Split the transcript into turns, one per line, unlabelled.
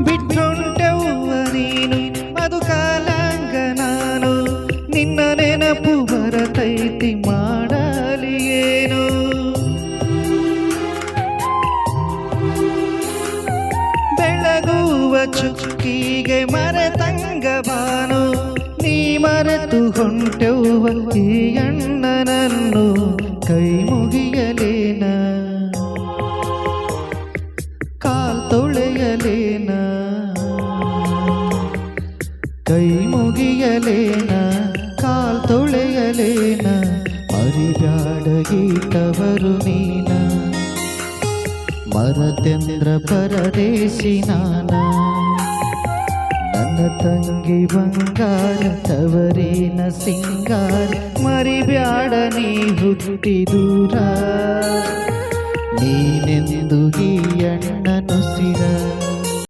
ಬಿಟ್ಟೊಂಟವ್ವ ನೀನು ಅದು ಕಾಲಾಂಗ ನಾನು ನಿನ್ನ ನೆನಪು ಬರತೈತಿ ಮಾಡಲಿ ಏನು ಬೆಳಗುವ ಚುಕ್ಕಿಗೆ ಮರೆತಂಗ ಬಾನು ನೀ ಮರೆತು ಹೊಂಟವ್ವ ಈ ಅಣ್ಣನನ್ನು ಕೈ ಮುಗಿಯಲೇನ ಕಾಲ್ ತೊಳೆಯಲೇನ ಕೈ ಮುಗಿಯಲೇನ ಕಾಲ್ ತೊಳೆಯಲೇನ ಮರಿಬ್ಯಾಡ ಗೀತವರು ನೀನ ಮರತೆಂದ್ರ ಪರದೇಶಿ ನಾನ ನನ್ನ ತಂಗಿ ಬಂಗಾರ ತವರಿನ ಸಿಂಗಾರ ಮರಿಬ್ಯಾಡ ನೀ ಹುಟ್ಟಿ ದೂರ ನೀನೆಂದು ಈ ಅಣ್ಣನುಸಿರ